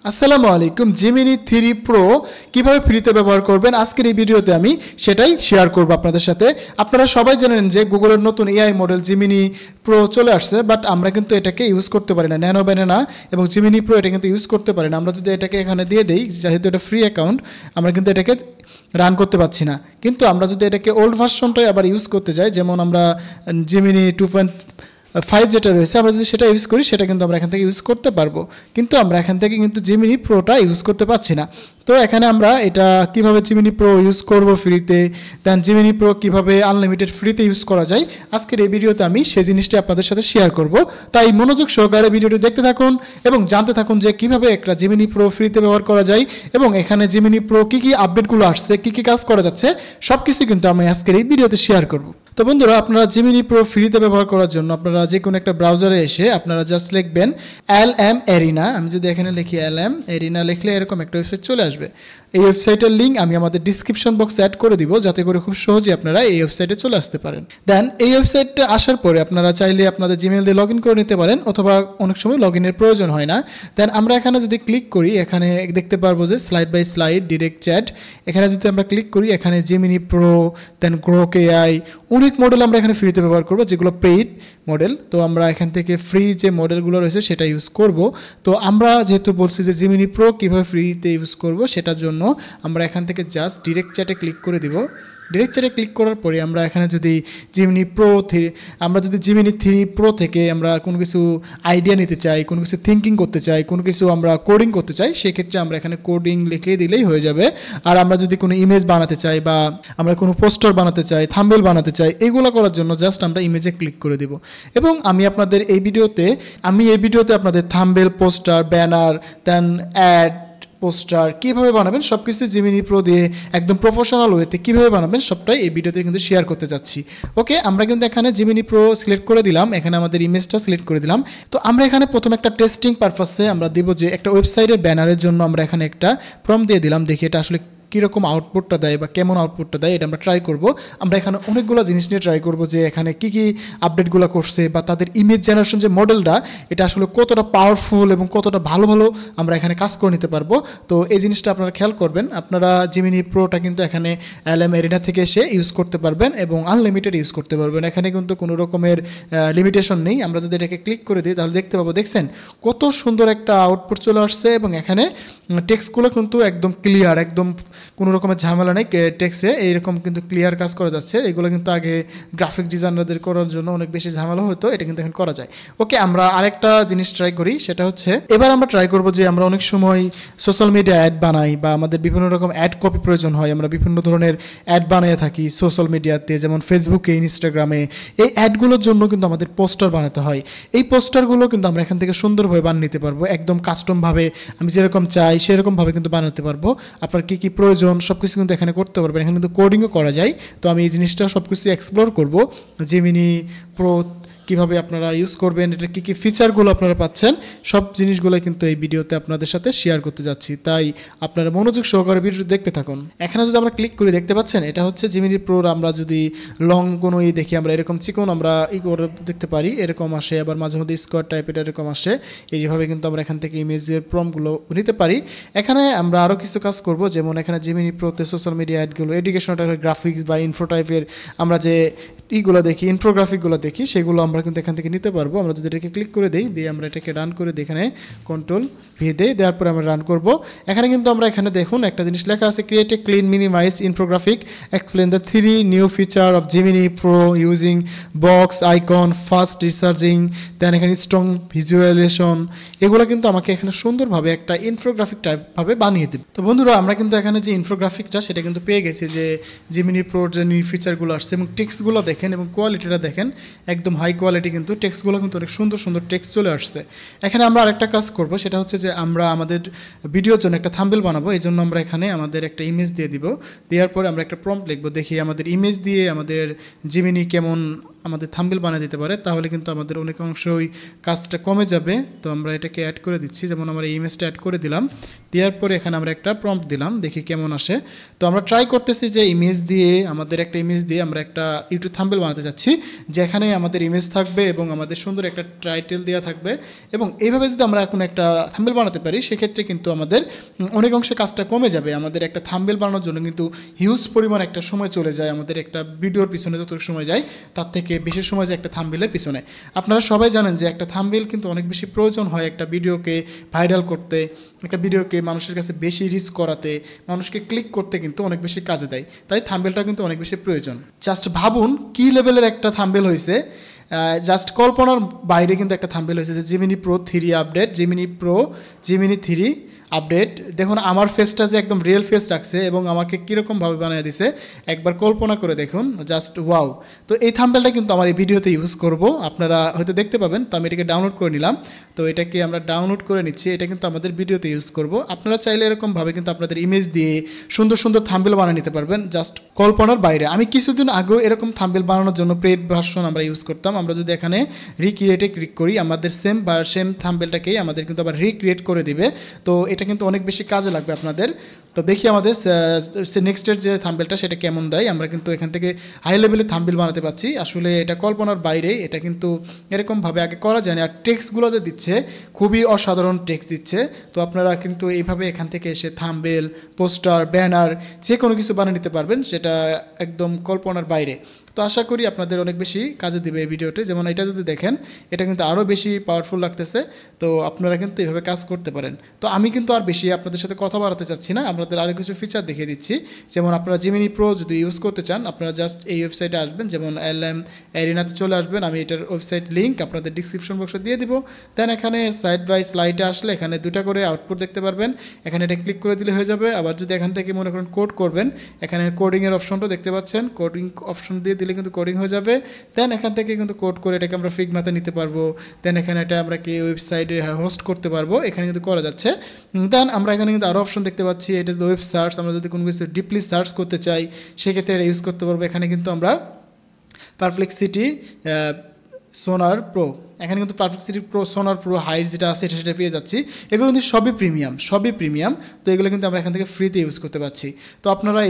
আসসালামু আলাইকুম। Gemini 3 pro কিভাবে ফ্রিতে ব্যবহার করবেন আজকের এই ভিডিওতে আমি সেটাই শেয়ার করব আপনাদের সাথে। আপনারা সবাই জানেন যে গুগলের নতুন এআই মডেল জিমিনি প্রো চলে আসছে, বাট আমরা কিন্তু এটাকে ইউজ করতে পারি না। ন্যানো ব্যানানা এবং জিমিনি প্রো এটা কিন্তু ইউজ করতে পারি না। আমরা যদি এটাকে এখানে দিয়ে দেই, যেহেতু এটা ফ্রি অ্যাকাউন্ট, আমরা কিন্তু এটাকে রান করতে পারছি না। কিন্তু আমরা যদি এটাকে ওল্ড ভার্সনটাই আবার ইউজ করতে যাই, যেমন আমরা জিমিনি 2.5 যেটা রয়েছে, আমরা যদি সেটা ইউজ করি সেটা কিন্তু আমরা এখান থেকে ইউজ করতে পারবো। কিন্তু আমরা এখান থেকে কিন্তু জিমিনি প্রোটা ইউজ করতে পারছি না। তো এখানে আমরা এটা কিভাবে জিমিনি প্রো ইউজ করব ফ্রিতে, দেন জিমিনি প্রো কিভাবে আনলিমিটেড ফ্রিতে ইউজ করা যায়, আজকের এই ভিডিওতে আমি সেই জিনিসটি আপনাদের সাথে শেয়ার করব। তাই মনোযোগ সহকারে ভিডিওটি দেখতে থাকুন এবং জানতে থাকুন যে কিভাবে একটা জিমিনি প্রো ফ্রিতে ব্যবহার করা যায় এবং এখানে জিমিনি প্রো কী আপডেটগুলো আসছে, কী কাজ করা যাচ্ছে, সব কিছু কিন্তু আমি আজকের এই ভিডিওতে শেয়ার করব। তো বন্ধুরা, আপনারা জিমিনি প্রো ফ্রিতে ব্যবহার করার জন্য আপনারা যে কোনো একটা ব্রাউজারে এসে আপনারা জাস্ট লিখবেন LM এরিনা। আমি যদি এখানে লিখি LM এরিনা, লিখলে এরকম একটা ওয়েবসাইট চলে আসবে। এই ওয়েবসাইটের লিঙ্ক আমি আমাদের ডিসক্রিপশন বক্সে অ্যাড করে দিব, যাতে করে খুব সহজে আপনারা এই ওয়েবসাইটে চলে আসতে পারেন। দেন এই ওয়েবসাইটে আসার পরে আপনারা চাইলে আপনাদের জিমেল দিয়ে লগ ইন করে নিতে পারেন, অথবা অনেক সময় লগ ইনের প্রয়োজন হয় না। দেন আমরা এখানে যদি ক্লিক করি, এখানে দেখতে পারবো যে slide by slide direct chat. এখানে যদি আমরা ক্লিক করি, এখানে Gemini pro, then Grok AI, অনেক মডেল আমরা এখানে ফ্রিতে ব্যবহার করবো, যেগুলো পেইড মডেল। তো আমরা এখান থেকে ফ্রি যে মডেলগুলো রয়েছে সেটা ইউজ করব। তো আমরা যেহেতু বলছি যে জিমিনি প্রো কীভাবে ফ্রিতে ইউজ করব, সেটার জন্য আমরা এখান থেকে জাস্ট ডিরেক্ট চ্যাটে ক্লিক করে দিব। ডিরেক্ট চ্যাটে ক্লিক করার পরে আমরা এখানে যদি জিমিনি 3 প্রো থেকে আমরা কোনো কিছু আইডিয়া নিতে চাই, কোনো কিছু থিঙ্কিং করতে চাই, কোনো কিছু আমরা কোডিং করতে চাই, সেক্ষেত্রে আমরা এখানে কোডিং লিখে দিলেই হয়ে যাবে। আর আমরা যদি কোনো ইমেজ বানাতে চাই বা আমরা কোনো পোস্টার বানাতে চাই, থাম্বনেল বানাতে চাই, এগুলো করার জন্য জাস্ট আমরা ইমেজে ক্লিক করে দিব। এবং আমি এই ভিডিওতে আপনাদের থাম্বনেল, পোস্টার, ব্যানার, দেন অ্যাড, পোস্টার কীভাবে বানাবেন সব কিছু জিমিনি প্রো দিয়ে একদম প্রফেশনাল ওয়েতে কীভাবে বানাবেন সবটাই এই ভিডিওতে কিন্তু শেয়ার করতে যাচ্ছি। ওকে, আমরা কিন্তু এখানে জিমিনি প্রো সিলেক্ট করে দিলাম, এখানে আমাদের ইমেজটা সিলেক্ট করে দিলাম। তো আমরা এখানে প্রথম একটা টেস্টিং পারপাসে আমরা দিব যে একটা ওয়েবসাইটের ব্যানারের জন্য আমরা এখানে একটা প্রম্পট দিয়ে দিলাম, দেখি এটা আসলে কীরকম আউটপুটটা দেয় বা কেমন আউটপুটটা দেয়, এটা আমরা ট্রাই করব। আমরা এখানে অনেকগুলো জিনিস নিয়ে ট্রাই করব যে এখানে কী আপডেটগুলো করছে বা তাদের ইমেজ জেনারেশন যে মডেলটা, এটা আসলে কতটা পাওয়ারফুল এবং কতটা ভালো আমরা এখানে কাজ করে নিতে পারবো। তো এই জিনিসটা আপনারা খেয়াল করবেন। আপনারা জিমিনি প্রোটা কিন্তু এখানে LM এরিনা থেকে এসে ইউজ করতে পারবেন এবং আনলিমিটেড ইউজ করতে পারবেন। এখানে কিন্তু কোনো রকমের লিমিটেশন নেই। আমরা যদি এটাকে ক্লিক করে দিই তাহলে দেখতে পাবো, দেখছেন কত সুন্দর একটা আউটপুট চলে আসছে এবং এখানে টেক্সটগুলো কিন্তু একদম ক্লিয়ার, একদম কোনো রকমের ঝামেলা নেই টেক্সে, এইরকম কিন্তু ক্লিয়ার কাজ করা যাচ্ছে। এগুলো কিন্তু আগে গ্রাফিক ডিজাইনারদের করার জন্য অনেক বেশি ঝামেলা হতো, এটা কিন্তু এখন করা যায়। ওকে, আমরা আরেকটা জিনিস ট্রাই করি, সেটা হচ্ছে এবার আমরা ট্রাই করব যে আমরা অনেক সময় সোশ্যাল মিডিয়া অ্যাড বানাই বা আমাদের বিভিন্ন রকম অ্যাড কপি প্রয়োজন হয়। আমরা বিভিন্ন ধরনের অ্যাড বানিয়ে থাকি সোশ্যাল মিডিয়াতে, যেমন ফেসবুকে, ইনস্টাগ্রামে। এই অ্যাডগুলোর জন্য কিন্তু আমাদের পোস্টার বানাতে হয়। এই পোস্টারগুলো কিন্তু আমরা এখান থেকে সুন্দরভাবে বানিয়ে নিতে পারবো, একদম কাস্টমভাবে আমি যেরকম চাই সেরকমভাবে কিন্তু বানাতে পারবো। আপনার কী প্রয়োজন সব কিছু কিন্তু এখানে করতে পারবেন। এখানে কিন্তু কোডিংও করা যায়। তো আমি এই জিনিসটা সব কিছু এক্সপ্লোর করবো, জিমিনি প্রো কীভাবে আপনারা ইউজ করবেন, এটা কী ফিচারগুলো আপনারা পাচ্ছেন, সব জিনিসগুলো কিন্তু এই ভিডিওতে আপনাদের সাথে শেয়ার করতে যাচ্ছি। তাই আপনারা মনোযোগ সহকারে ভিডিওটি দেখতে থাকুন। এখানে যদি আমরা ক্লিক করি, দেখতে পাচ্ছেন এটা হচ্ছে জিমিনি প্রোর। আমরা যদি লং কোনো দেখি, আমরা এরকম চিকন আমরা করে দেখতে পারি, এরকম আসে। আবার মাঝে মধ্যে স্কোয়ার টাইপের এরকম আসে। এইভাবে কিন্তু আমরা এখান থেকে ইমেজের প্রম্পটগুলো নিতে পারি। এখানে আমরা আরও কিছু কাজ করব, যেমন এখানে জিমিনি প্রোতে সোশ্যাল মিডিয়া অ্যাডগুলো, এডুকেশনাল টাইপের গ্রাফিক্স বা ইনফো টাইপের আমরা যে দেখি, ইনফোগ্রাফিকগুলো দেখি, সেগুলো আমরা কিন্তু এখান থেকে নিতে পারবো। আমরা যদি এটাকে ক্লিক করে দিই, দিয়ে আমরা এটাকে রান করে দিই, এখানে Ctrl+V দেওয়ার পরে আমরা রান করব। এখানে কিন্তু আমরা এখানে দেখুন একটা জিনিস লেখা আছে, create a clean minimize infographic, explain the 3 new feature of Gemini pro using box icon, fast researching, then এখানে স্ট্রং ভিজুয়ালাইজেশন। এগুলো কিন্তু আমাকে এখানে সুন্দরভাবে একটা ইনফোগ্রাফিক টাইপভাবে বানিয়ে দেবে। তো বন্ধুরা, আমরা কিন্তু এখানে যে ইনফোগ্রাফিকটা সেটা কিন্তু পেয়ে গেছি, যে জিমিনি প্রোর যে নিউ ফিচারগুলো আসছে এবং টেক্সটগুলো দেখেন এবং কোয়ালিটিটা দেখেন, একদম হাই কোয়ালিটি। কিন্তু টেক্সটগুলো কিন্তু অনেক সুন্দর সুন্দর টেক্সট চলে আসছে। এখানে আমরা আরেকটা কাজ করব, সেটা হচ্ছে যে আমরা আমাদের ভিডিওর জন্য একটা থাম্বনেল বানাবো। এই জন্য আমরা এখানে আমাদের একটা ইমেজ দিয়ে দিব, দেওয়ার পরে আমরা একটা প্রম্পট লিখবো, দেখি আমাদের ইমেজ দিয়ে আমাদের জিমিনি কেমন আমাদের থাম্বনেল বানিয়ে দিতে পারে, তাহলে কিন্তু আমাদের অনেক অংশই কাজটা কমে যাবে। তো আমরা এটাকে অ্যাড করে দিচ্ছি, যেমন আমরা এই ইমেজটা অ্যাড করে দিলাম, দেওয়ার পরে এখানে আমরা একটা প্রম্পট দিলাম, দেখি কেমন আসে। তো আমরা ট্রাই করতেছি যে ইমেজ দিয়ে আমাদের একটা ইমেজ দিয়ে আমরা একটা ইউটিউব থাম্বনেল বানাতে যাচ্ছি, যেখানে আমাদের ইমেজ থাকবে এবং আমাদের সুন্দর একটা টাইটেল দেওয়া থাকবে। এবং এইভাবে যদি আমরা এখন একটা থাম্বনেল বানাতে পারি, সেক্ষেত্রে কিন্তু আমাদের অনেক অংশে কাজটা কমে যাবে। আমাদের একটা থাম্বনেল বানানোর জন্য কিন্তু হিউজ পরিমাণ একটা সময় চলে যায়, আমাদের একটা ভিডিওর পিছনে যতটুকু সময় যায় তার থেকে বেশি সময় যায় একটা থাম্বনেলের পিছনে। আপনারা সবাই জানেন যে একটা থাম্বনেল কিন্তু অনেক বেশি প্রয়োজন হয় একটা ভিডিওকে ভাইরাল করতে, একটা ভিডিওকে মানুষের কাছে বেশি রিচ করাতে, মানুষকে ক্লিক করতে কিন্তু অনেক বেশি কাজে দেয়। তাই থাম্বনেলটা কিন্তু অনেক বেশি প্রয়োজন। জাস্ট ভাবুন কী লেভেলের একটা থাম্বনেল হয়েছে, জাস্ট কল্পনার বাইরে কিন্তু একটা থাম্বনেল হয়েছে যে Gemini pro 3 update, Gemini 3 update. দেখুন আমার ফেসটা যে একদম রিয়েল ফেস রাখছে এবং আমাকে কীরকমভাবে বানিয়ে দিছে একবার কল্পনা করে দেখুন, জাস্ট ওয়াও। তো এই থাম্বনেলটা কিন্তু আমার এই ভিডিওতে ইউজ করব, আপনারা হয়তো দেখতে পাবেন। তো আমি এটাকে ডাউনলোড করে নিলাম, তো এটাকে আমরা ডাউনলোড করে নিচ্ছি, এটা কিন্তু আমাদের ভিডিওতে ইউজ করব। আপনারা চাইলে এরকমভাবে কিন্তু আপনাদের ইমেজ দিয়ে সুন্দর সুন্দর থাম্বনেল বানিয়ে নিতে পারবেন, জাস্ট কল্পনার বাইরে। আমি কিছুদিন আগেও এরকম থাম্বনেল বানানোর জন্য পেইড ভার্সন আমরা ইউজ করতাম। আমরা যদি এখানে রিক্রিয়েটে ক্লিক করি, আমাদের সেম থাম্বনেলটাকেই আমাদের কিন্তু আবার রিক্রিয়েট করে দিবে। তো এটা কিন্তু অনেক বেশি কাজে লাগবে আপনাদের। তো দেখি আমাদের নেক্সটের যে থাম্বনেলটা সেটা কেমন দেয়। আমরা কিন্তু এখান থেকে হাই লেভেলের থাম্বনেল বানাতে পারছি। আসলে এটা কল্পনার বাইরে, এটা কিন্তু এরকমভাবে আগে করা যায় না। আর টেক্সটগুলো যে দিচ্ছে খুবই অসাধারণ টেক্সট দিচ্ছে। তো আপনারা কিন্তু এইভাবে এখান থেকে এসে থাম্বনেল, পোস্টার, ব্যানার যে কোনো কিছু বানিয়ে নিতে পারবেন, সেটা একদম কল্পনার বাইরে। তো আশা করি আপনাদের অনেক বেশি কাজে দেবে এই ভিডিওটি। যেমন এটা যদি দেখেন, এটা কিন্তু আরও বেশি পাওয়ারফুল লাগতেছে। তো আপনারা কিন্তু এইভাবে কাজ করতে পারেন। তো আমি কিন্তু আর বেশি আপনাদের সাথে কথা বাড়াতে চাচ্ছি না, আপনাদের আরও কিছু ফিচার দেখিয়ে দিচ্ছি। যেমন আপনারা জিমিনি প্রো যদি ইউজ করতে চান, আপনারা জাস্ট এই ওয়েবসাইটে আসবেন, যেমন LM এরিনাতে চলে আসবেন। আমি এটার ওয়েবসাইট লিঙ্ক আপনাদের ডিসক্রিপশন বক্সে দিয়ে দিব। দেন এখানে সাইড বাই স্লাইডে আসলে এখানে দুটা করে আউটপুট দেখতে পারবেন, এখানে এটা ক্লিক করে দিলে হয়ে যাবে। আবার যদি এখান থেকে মনে করেন কোড করবেন, এখানে কোডিংয়ের অপশনটা দেখতে পাচ্ছেন, কোডিং অপশন দিয়ে দিলে কিন্তু কোডিং হয়ে যাবে। দেন এখান থেকে কিন্তু কোড করে এটাকে আমরা ফিগমাতে নিতে পারবো। দেন এখানে এটা আমরা কি ওয়েবসাইটে হোস্ট করতে পারবো, এখানে কিন্তু করা যাচ্ছে। দেন আমরা এখানে কিন্তু আরও অপশন দেখতে পাচ্ছি, এটা ওয়েব সার্চ। আমরা যদি কোনো কিছু ডিপলি সার্চ করতে চাই, সেক্ষেত্রে এটা ইউজ করতে পারবো। এখানে কিন্তু আমরা পারপ্লেক্সিটি সোনার প্রো, এখানে কিন্তু পারপ্লেক্সিটি প্রো সোনার প্রো হাইট যেটা আছে সেটা পেয়ে যাচ্ছি। এগুলো কিন্তু সবই প্রিমিয়াম। তো এগুলো কিন্তু আমরা এখান থেকে ফ্রিতে ইউজ করতে পারছি। তো আপনারা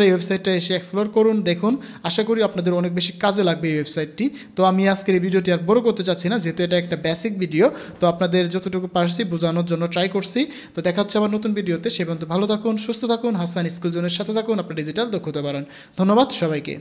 এই ওয়েবসাইটটা এসে এক্সপ্লোর করুন, দেখুন। আশা করি আপনাদের অনেক বেশি কাজে লাগবে এই ওয়েবসাইটটি। তো আমি আজকের এই ভিডিওটি আর বড় করতে চাচ্ছি না, যেহেতু এটা একটা বেসিক ভিডিও। তো আপনাদের যতটুকু পারছি বোঝানোর জন্য ট্রাই করছি। তো দেখা হচ্ছে আবার নতুন ভিডিওতে। সে পর্যন্ত ভালো থাকুন, সুস্থ থাকুন, হাসান স্কুল জোনের সাথে থাকুন, আপনার ডিজিটাল দক্ষতা বাড়ান। ধন্যবাদ সবাইকে।